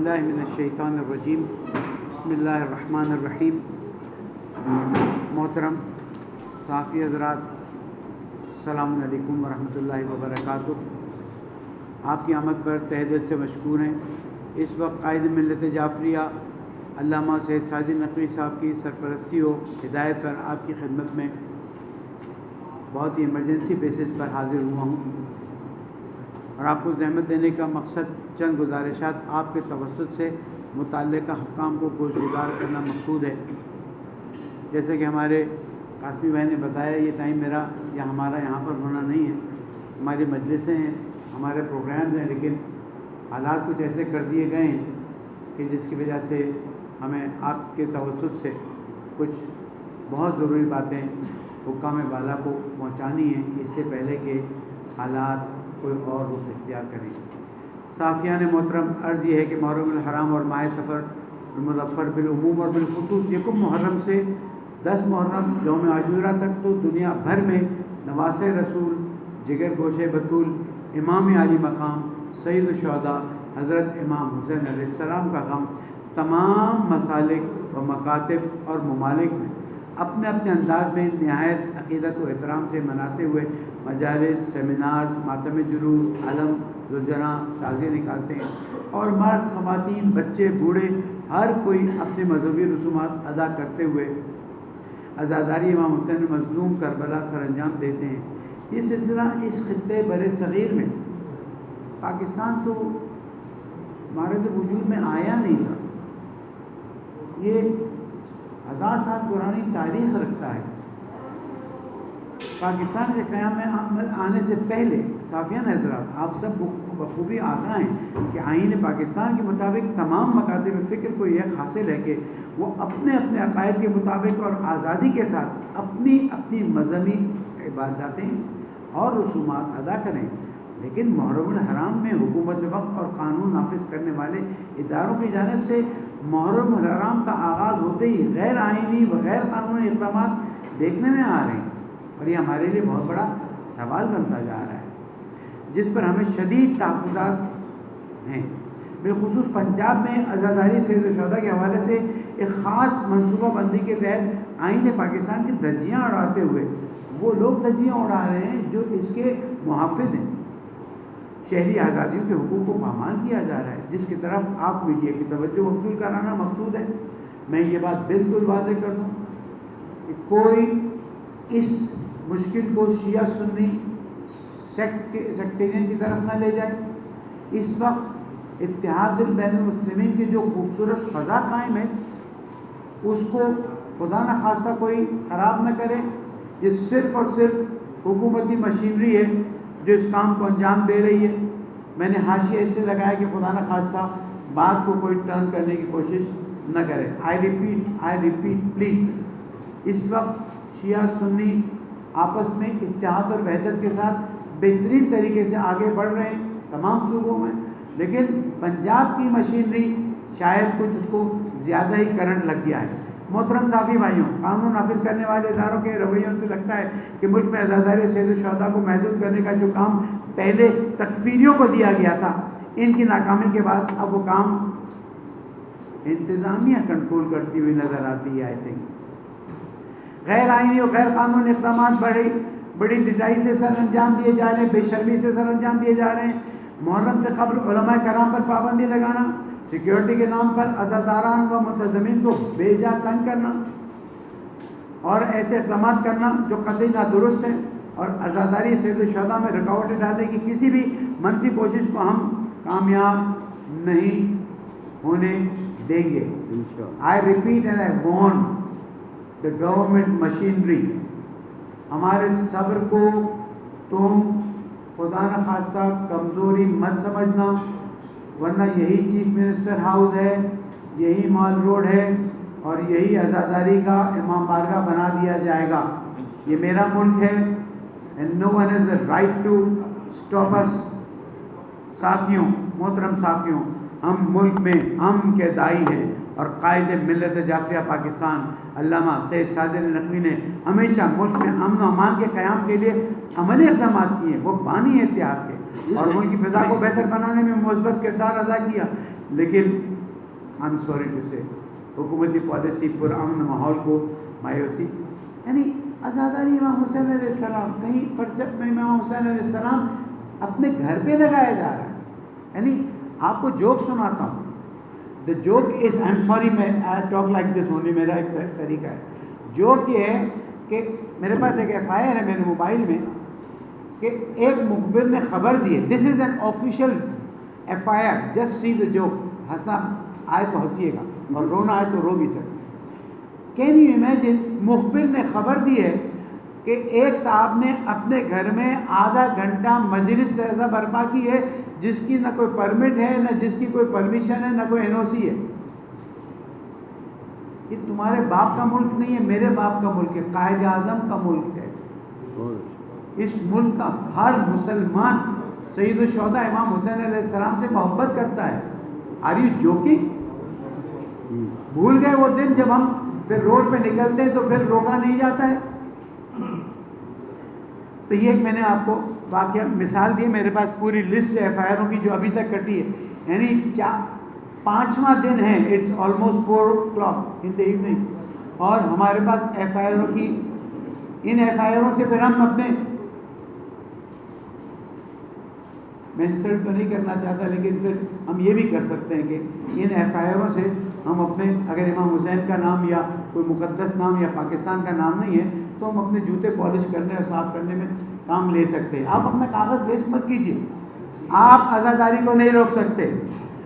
باللہ من الشیطان الرجیم بسم اللہ الرحمن الرحیم۔ محترم صحافی حضرات، السلام علیکم ورحمۃ اللہ وبرکاتہ۔ آپ کی آمد پر تہہ دل سے مشکور ہیں۔ اس وقت قائد ملت جعفریہ علامہ سید سعدی نقوی صاحب کی سرپرستی و ہدایت پر آپ کی خدمت میں بہت ہی ایمرجنسی بیسس پر حاضر ہوا ہوں، اور آپ کو زحمت دینے کا مقصد چند گزارشات آپ کے توسط سے متعلقہ حکام کو گوشگزار کرنا مقصود ہے۔ جیسے کہ ہمارے قاسمی بھائی نے بتایا، یہ ٹائم میرا یا ہمارا یہاں پر ہونا نہیں ہے، ہماری مجلسیں ہیں، ہمارے پروگرامز ہیں، لیکن حالات کچھ ایسے کر دیے گئے ہیں کہ جس کی وجہ سے ہمیں آپ کے توسط سے کچھ بہت ضروری باتیں حکام بالا کو پہنچانی ہیں، اس سے پہلے کہ حالات کوئی اور رخ اختیار کریں۔ صحافیان محترم، عرض یہ ہے کہ محرم الحرام اور ماہ سفر المظفر بالعموم اور بالخصوص یکم محرم سے 10 محرم یوم عاشورہ تک تو دنیا بھر میں نواس رسول، جگر گوشے بطول، امام عالی مقام، سید الشہداء حضرت امام حسین علیہ السلام کا غم تمام مسالک و مکاتب اور ممالک میں اپنے اپنے انداز میں نہایت عقیدت و احترام سے مناتے ہوئے مجالس، سیمینار، ماتم جلوس، علم، زلجنا، تعزیے نکالتے ہیں، اور مرد، خواتین، بچے، بوڑھے ہر کوئی اپنے مذہبی رسومات ادا کرتے ہوئے عزاداری امام حسین مظلوم کربلا سر انجام دیتے ہیں۔ یہ سلسلہ اس خطے بر صغیر میں، پاکستان تو ہمارے تو وجود میں آیا نہیں تھا، یہ 1000 سال پرانی تاریخ رکھتا ہے۔ پاکستان کے قیام عمل آنے سے پہلے صحافیان حضرات، آپ سب بخوبی آگاہ ہیں کہ آئین پاکستان کے مطابق تمام مکاتب فکر کو یہ حاصل ہے کہ وہ اپنے اپنے عقائد کے مطابق اور آزادی کے ساتھ اپنی اپنی مذہبی عباداتیں اور رسومات ادا کریں، لیکن محرم الحرام میں حکومت وقت اور قانون نافذ کرنے والے اداروں کی جانب سے محرم الحرام کا آغاز ہوتے ہی غیر آئینی و غیر قانونی اقدامات دیکھنے میں آ رہے ہیں، اور یہ ہمارے لیے بہت بڑا سوال بنتا جا رہا ہے، جس پر ہمیں شدید تحفظات ہیں۔ بالخصوص پنجاب میں عزاداری سید الشہداء کے حوالے سے ایک خاص منصوبہ بندی کے تحت آئین پاکستان کی دھجیاں اڑاتے ہوئے وہ لوگ دھجیاں اڑا رہے ہیں جو اس کے محافظ ہیں۔ شہری آزادیوں کے حقوق کو پامال کیا جا رہا ہے، جس کی طرف آپ میڈیا کی توجہ مبذول کرانا مقصود ہے۔ میں یہ بات بالکل واضح کر دوں کہ کوئی اس مشکل کو شیعہ سنی سیکٹرین کی طرف نہ لے جائے۔ اس وقت اتحاد بین المسلمین کی جو خوبصورت فضا قائم ہے، اس کو خدا نہ خواستہ کوئی خراب نہ کرے۔ یہ صرف اور صرف حکومتی مشینری ہے جو اس کام کو انجام دے رہی ہے۔ میں نے حاشیہ اس سے لگایا کہ خدا نہ خواستہ بات کو کوئی ٹرن کرنے کی کوشش نہ کرے۔ آئی ریپیٹ پلیز، اس وقت شیعہ سنی آپس میں اتحاد اور وحدت کے ساتھ بہترین طریقے سے آگے بڑھ رہے ہیں تمام صوبوں میں، لیکن پنجاب کی مشینری شاید کچھ اس کو زیادہ ہی کرنٹ لگ گیا ہے۔ محترم صحافی بھائیوں، قانون نافذ کرنے والے اداروں کے رویوں سے لگتا ہے کہ ملک میں عزاداری سید الشہداء کو محدود کرنے کا جو کام پہلے تکفیریوں کو دیا گیا تھا، ان کی ناکامی کے بعد اب وہ کام انتظامیہ کنٹرول کرتی ہوئی نظر آتی ہے۔ آئی تھنک غیر آئینی اور غیر قانونی اقدامات بڑی ڈٹائی سے سر انجام دیے جا رہے ہیں، بے شرمی سے سر انجام دیے جا رہے ہیں۔ محرم سے قبل علماء کرام پر پابندی لگانا، سیکیورٹی کے نام پر عزاداران و منتظمین کو بے جا تنگ کرنا اور ایسے اقدامات کرنا جو قطعی نادرست ہیں، اور عزاداری سید الشہداء میں رکاوٹیں ڈالنے کی کسی بھی منفی کوشش کو ہم کامیاب نہیں ہونے دیں گے۔ I repeat and I warn the government machinery، ہمارے صبر کو تم خدا نہ خواستہ کمزوری مت سمجھنا، ورنہ یہی چیف منسٹر ہاؤس ہے، یہی مال روڈ ہے، اور یہی عزاداری کا امام بارگاہ بنا دیا جائے گا۔ یہ میرا ملک ہے and no one has the right to stop us۔ صحافیوں، محترم صحافیوں، ہم ملک میں امن کے داعی ہیں، اور قائد ملت جعفریہ پاکستان علامہ سید سعدی نقوی نے ہمیشہ ملک میں امن و امان کے قیام کے لیے عملی اقدامات کیے۔ وہ بانی اتحاد کے اور ملک کی فضا کو بہتر بنانے میں مثبت کردار ادا کیا، لیکن آئی ایم سوری ٹو سے حکومتی پالیسی پر امن ماحول کو مایوسی، یعنی عزاداری امام حسین علیہ السلام، کہیں پرچم میں امام حسین علیہ السلام اپنے گھر پہ لگایا جا رہا ہے. یعنی آپ کو جوک سناتا ہوں. The joke is, I am sorry میں I talk like this only, میرا ایک طریقہ ہے. جوک یہ ہے کہ میرے پاس ایک ایف آئی آر ہے میرے موبائل میں کہ ایک مخبر نے خبر دی ہے. This is an official F I R, just see the joke. ہنسنا آئے تو ہنسیے گا اور رونا آئے تو رو بھی سکتے. کین یو امیجن، مخبر نے خبر دی ہے کہ ایک صاحب نے اپنے گھر میں آدھا گھنٹہ مجلس ایسا برپا کی ہے جس کی نہ کوئی پرمٹ ہے، نہ جس کی کوئی پرمیشن ہے، نہ کوئی این او سی ہے. یہ تمہارے باپ کا ملک نہیں ہے، میرے باپ کا ملک ہے، قائد اعظم کا ملک ہے. اس ملک کا ہر مسلمان سید الشہداء امام حسین علیہ السلام سے محبت کرتا ہے. Are you joking? بھول گئے وہ دن جب ہم پھر روڈ پہ نکلتے ہیں تو پھر روکا نہیں جاتا ہے. تو یہ ایک میں نے آپ کو واقعہ مثال دی. میرے پاس پوری لسٹ ہے ایف آئی آروں کی جو ابھی تک کٹی ہے. یعنی 5واں دن ہے، it's almost 4 o'clock in the evening, اور ہمارے پاس ایف آئی آروں کی، ان ایف آئی آروں سے پھر ہم اپنے، میں انسلٹ تو نہیں کرنا چاہتا لیکن پھر ہم یہ بھی کر سکتے ہیں کہ ان ایف آئی آروں سے ہم اپنے، اگر امام حسین کا نام یا کوئی مقدس نام یا پاکستان کا نام نہیں ہے تو ہم اپنے جوتے پالش کرنے اور صاف کرنے میں کام لے سکتے ہیں. آپ اپنا کاغذ ویسٹ مت کیجیے. آپ عزاداری کو نہیں روک سکتے.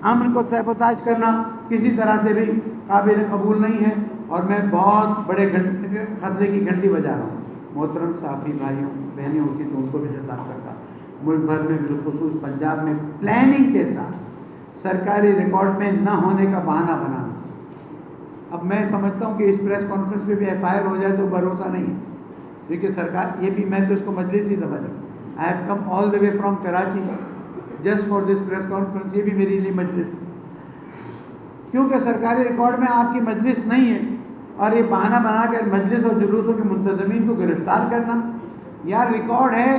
امن کو سیبوتاج کرنا کسی طرح سے بھی قابل قبول نہیں ہے، اور میں بہت بڑے خطرے کی گھنٹی بجا رہا ہوں. محترم صحافی بھائیوں بہنیں ہوتی تو ان کو بھی خطاب کرتا. ملک بھر میں بالخصوص پنجاب میں پلاننگ کے ساتھ سرکاری ریکارڈ میں نہ ہونے کا بہانہ بنانا. اب میں سمجھتا ہوں کہ اس پریس کانفرنس میں بھی ایف آئی آر ہو جائے تو بھروسہ نہیں ہے، کیونکہ سرکار، یہ بھی میں تو اس کو مجلس ہی سمجھ رہا ہوں. I have come all the way from Karachi just for this press conference. یہ بھی میرے لیے مجلس ہے، کیونکہ سرکاری ریکارڈ میں آپ کی مجلس نہیں ہے، اور یہ بہانہ بنا کر مجلس اور جلوسوں کے منتظمین کو گرفتار کرنا. یار ریکارڈ ہے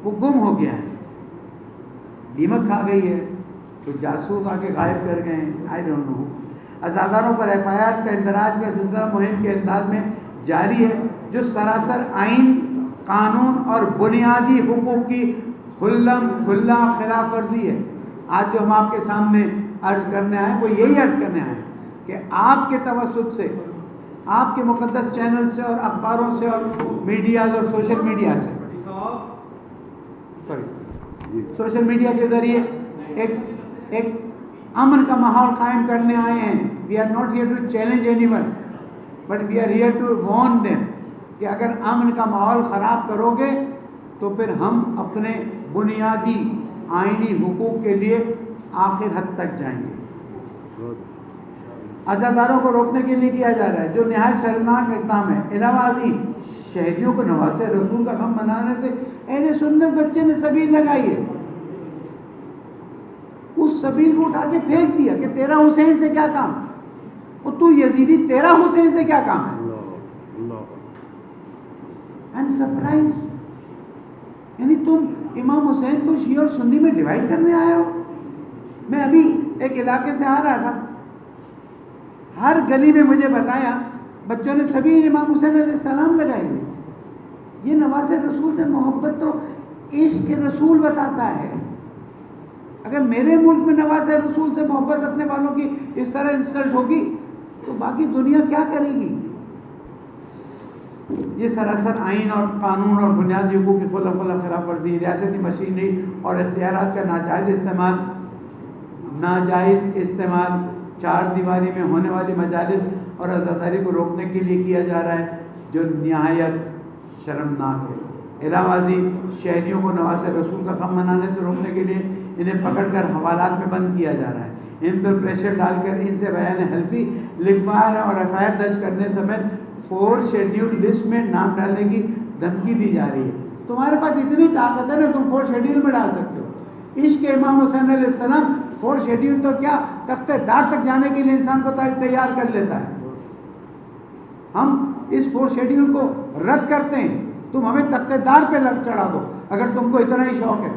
وہ گم ہو گیا ہے، دیمک کھا گئی ہے، تو جاسوس آ کے غائب کر گئے ہیں، I don't know. عزاداروں per F آئی آرز کا اندراج کا سلسلہ مہم کے انداز میں جاری ہے، جو سراسر آئین، قانون اور بنیادی حقوق کی کھلا خلاف ورزی ہے. آج جو ہم آپ کے سامنے عرض کرنے آئے وہ یہی عرض کرنے آئے کہ آپ کے توسط سے، آپ کے مقدس چینل سے اور اخباروں سے اور میڈیاز اور سوشل میڈیا سے، سوشل میڈیا کے ذریعے ایک امن کا ماحول قائم کرنے آئے ہیں. We are not here to challenge any one, but we are here to warn them کہ اگر امن کا ماحول خراب کرو گے تو پھر ہم اپنے بنیادی آئینی حقوق کے لیے آخر حد تک جائیں گے. عزاداروں کو روکنے کے لیے کیا جا رہا ہے جو نہایت شرمناک اقدام ہے. علاوہ ازیں شہریوں کو نواز رسول کا غم منانے سے اہل سنت بچے نے سبیل لگائی ہے، اس سبیل کو اٹھا کے پھینک دیا کہ تیرا حسین سے کیا کام، اور تو یزیدی تیرا حسین سے کیا کام ہے. I am surprise. یعنی تم امام حسین کو شیعہ اور سنی میں ڈیوائڈ کرنے آئے ہو. میں ابھی ایک علاقے سے آ رہا تھا، ہر گلی میں مجھے بتایا بچوں نے سبھی امام حسین علیہ السلام لگائے ہوئے. یہ نواز رسول سے محبت تو عشق رسول بتاتا ہے. اگر میرے ملک میں نواز رسول سے محبت رکھنے والوں کی اس طرح انسلٹ ہوگی تو باقی دنیا کیا کرے گی. یہ سراسر آئین اور قانون اور بنیادی حقوق کی خلاف ورزی، ریاستی مشینری اور اختیارات کا ناجائز استعمال، چار دیواری میں ہونے والی مجالس اور عزاداری کو روکنے کے لیے کیا جا رہا ہے جو نہایت شرمناک ہے. علاوہ ازیں شہریوں کو نواز رسول کا غم منانے سے روکنے کے لیے انہیں پکڑ کر حوالات میں بند کیا جا رہا ہے. ان پر پریشر ڈال کر ان سے بیان حلفی لکھوایا اور ایف آئی آر درج کرنے سمیت 4 شیڈیول لسٹ میں نام ڈالنے کی دھمکی دی جا رہی ہے. تمہارے پاس اتنی طاقت ہے نا، تم 4 شیڈیول میں ڈال سکتے ہو. عشق امام حسین علیہ السلام 4 شیڈیول تو کیا، تخت دار تک جانے کے لیے انسان کو تیار کر لیتا ہے. ہم اس 4 شیڈیول کو رد کرتے ہیں، تم ہمیں تخت دار پہ چڑھا دو اگر تم کو اتنا ہی شوق ہے.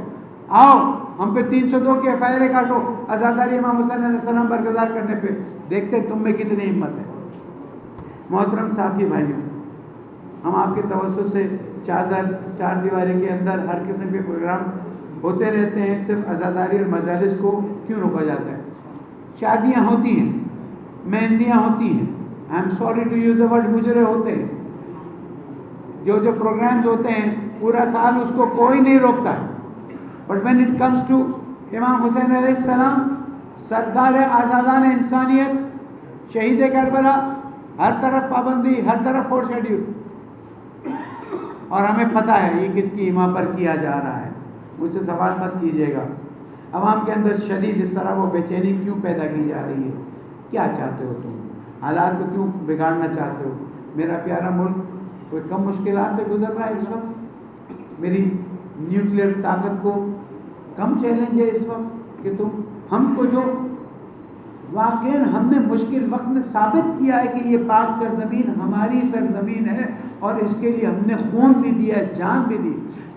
آؤ ہم پہ 302 کی FIR کاٹو عزاداری امام حسین علیہ السلام برگزار کرنے پہ، دیکھتے تم میں کتنی ہمت ہے۔ محترم صحافی بھائیوں، ہم آپ کے توسط سے چار دیواری کے اندر ہر قسم کے پروگرام ہوتے رہتے ہیں، صرف عزاداری اور مجالس کو کیوں روکا جاتا ہے؟ شادیاں ہوتی ہیں، مہندیاں ہوتی ہیں، I am sorry to use the word, مجرے ہوتے ہیں، جو پروگرامز ہوتے ہیں پورا سال اس کو کوئی نہیں روکتا ہے، but when it comes to Imam Hussain علیہ السلام، سردار آزادان انسانیت، شہید کربلا، ہر طرف پابندی، ہر طرف فور شیڈیول، اور ہمیں پتہ ہے یہ کس کی ایما پر کیا جا رہا ہے۔ مجھ سے سوال مت کیجیے گا، عوام کے اندر شدید اس طرح وہ بے چینی کیوں پیدا کی جا رہی ہے؟ کیا چاہتے ہو تم؟ حالات کو کیوں بگاڑنا چاہتے ہو؟ میرا پیارا ملک کوئی کم مشکلات سے گزر رہا ہے اس وقت؟ میری نیوکلیئر طاقت کو کم چیلنج ہے اس وقت کہ تم ہم کو جو واقعی ہم نے مشکل وقت میں ثابت کیا ہے کہ یہ پاک سرزمین ہماری سرزمین ہے، اور اس کے لیے ہم نے خون بھی دیا ہے، جان بھی دی،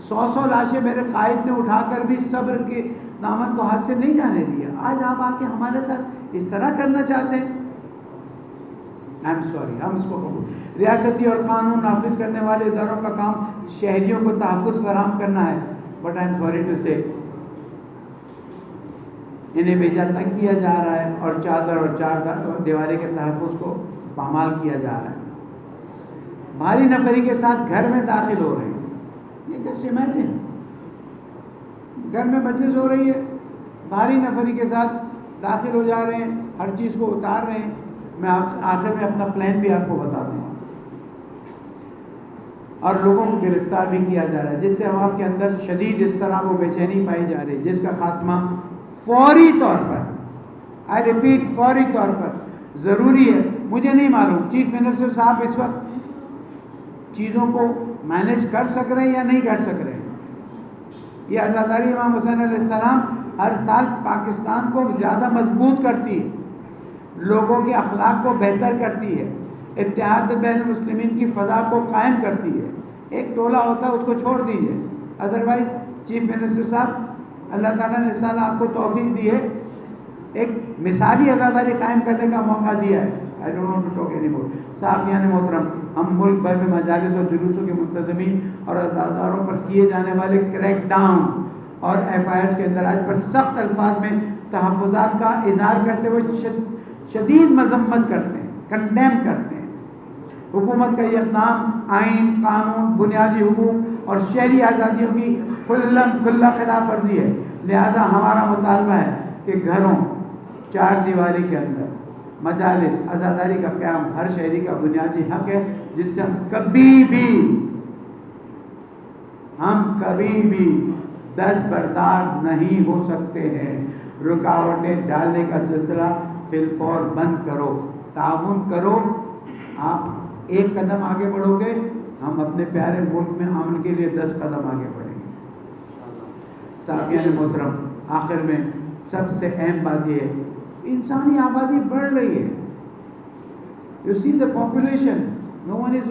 100 لاشیں میرے قائد نے اٹھا کر بھی صبر کے دامن کو ہاتھ سے نہیں جانے دیا۔ آج آپ آ کے ہمارے ساتھ اس طرح کرنا چاہتے ہیں؟ آئی ایم سوری، ہم اس کو قبول۔ ریاستی اور قانون نافذ کرنے والے اداروں کا کام شہریوں کو تحفظ فراہم کرنا ہے، but I am sorry to say انہیں بھیجا تنگ کیا جا رہا ہے، اور چادر اور چار دیواری کے تحفظ کو پامال کیا جا رہا ہے۔ بھاری نفری کے ساتھ گھر میں داخل ہو رہے ہیں، یہ جسٹ امیجن، گھر میں مجلس ہو رہی ہے، بھاری نفری کے ساتھ داخل ہو جا رہے ہیں، ہر چیز کو اتار رہے ہیں۔ میں آخر میں اپنا پلان بھی آپ کو بتا دوں گا، اور لوگوں کو گرفتار بھی کیا جا رہا ہے، جس سے عوام کے اندر شدید اس طرح وہ بے چینی پائی جا رہی ہے، جس کا خاتمہ فوری طور پر، آئی ریپیٹ فوری طور پر ضروری ہے۔ مجھے نہیں معلوم چیف منسٹر صاحب اس وقت چیزوں کو مینیج کر سک رہے ہیں یا نہیں کر سک رہے ہیں۔ یہ عزاداری امام حسین علیہ السلام ہر سال پاکستان کو زیادہ مضبوط کرتی ہے، لوگوں کے اخلاق کو بہتر کرتی ہے، اتحاد بین المسلمین کی فضا کو قائم کرتی ہے۔ ایک ٹولہ ہوتا ہے اس کو چھوڑ دیجیے، ادروائز چیف منسٹر صاحب، اللہ تعالیٰ نے اس سال آپ کو توفیق دی ہے، ایک مثالی عزاداری قائم کرنے کا موقع دیا ہے۔ I don't want to talk anymore۔ صحافیان محترم، ہم ملک بھر میں مجالس اور جلوسوں کے منتظمین اور عزاداروں پر کیے جانے والے کریک ڈاؤن اور FIRs کے اندراج پر سخت الفاظ میں تحفظات کا اظہار کرتے ہوئے شدید مذمت کرتے ہیں، کنڈیم کرتے ہیں۔ حکومت کا یہ اقدام آئین، قانون، بنیادی حقوق اور شہری آزادیوں کی کھلا خلاف ورزی ہے۔ لہذا ہمارا مطالبہ ہے کہ گھروں، چار دیواری کے اندر مجالس، عزاداری کا قیام ہر شہری کا بنیادی حق ہے، جس سے ہم کبھی بھی دستبردار نہیں ہو سکتے ہیں۔ رکاوٹیں ڈالنے کا سلسلہ فی الفور بند کرو، تعاون کرو۔ آپ ایک قدم آگے بڑھو گے، ہم اپنے پیارے ملک میں امن کے لیے 10 قدم آگے بڑھیں گے۔ صحافیان محترم، آخر میں سب سے اہم بات یہ ہے، انسانی آبادی بڑھ رہی ہے۔ You see the population, no one is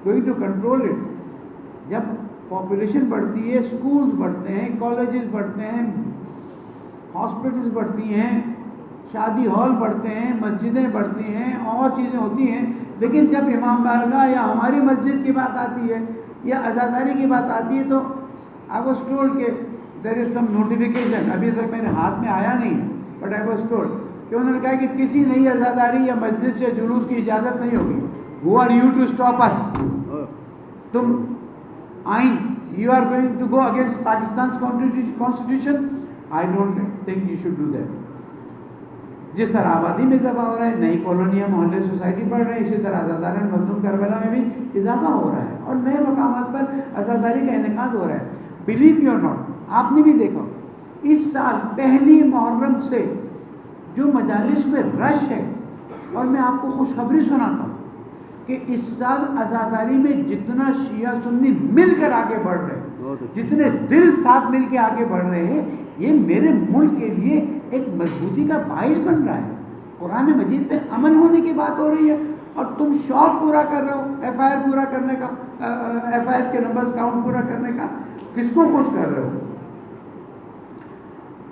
going to control it. جب پاپولیشن بڑھتی ہے، اسکولز بڑھتے ہیں، کالجز بڑھتے ہیں، ہاسپٹلز بڑھتی ہیں، شادی ہال بڑھتے ہیں، مسجدیں بڑھتی ہیں، اور چیزیں ہوتی ہیں، لیکن جب امام بارگاہ یا ہماری مسجد کی بات آتی ہے یا عزاداری کی بات آتی ہے تو آئی واز ٹولڈ کہ دیر از سم نوٹیفیکیشن، ابھی تک میرے ہاتھ میں آیا نہیں، بٹ آئی واز ٹولڈ کہ انہوں نے کہا کہ کسی نئی عزاداری یا مجلس یا جلوس کی اجازت نہیں ہوگی۔ Who are you to stop us? تم آئین، you are going to go against Pakistan constitution? I don't think you should do that. جس طرح آبادی میں اضافہ ہو رہا ہے، نئی کالونیاں، محلے، سوسائٹی بڑھ رہے ہیں، اسی طرح عزاداران مظلوم کربلا میں بھی اضافہ ہو رہا ہے، اور نئے مقامات پر عزاداری کا انعقاد ہو رہا ہے۔ بلیو یو اور ناٹ، آپ نے بھی دیکھا اس سال پہلی محرم سے جو مجالس میں رش ہے، اور میں آپ کو خوشخبری سناتا ہوں کہ اس سال عزاداری میں جتنا شیعہ سنی مل کر آگے بڑھ رہے ہیں، جتنے دل ساتھ مل کے آگے بڑھ رہے ہیں، یہ میرے ملک کے لیے ایک مضبوطی کا باعث بن رہا ہے۔ قرآن مجید پہ عمل ہونے کی بات ہو رہی ہے، اور تم شوق پورا کر رہے ہو، FIR پورا کرنے کا، FIR کے نمبرز کاؤنٹ پورا کرنے کا، کس کو خوش کر رہے ہو؟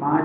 5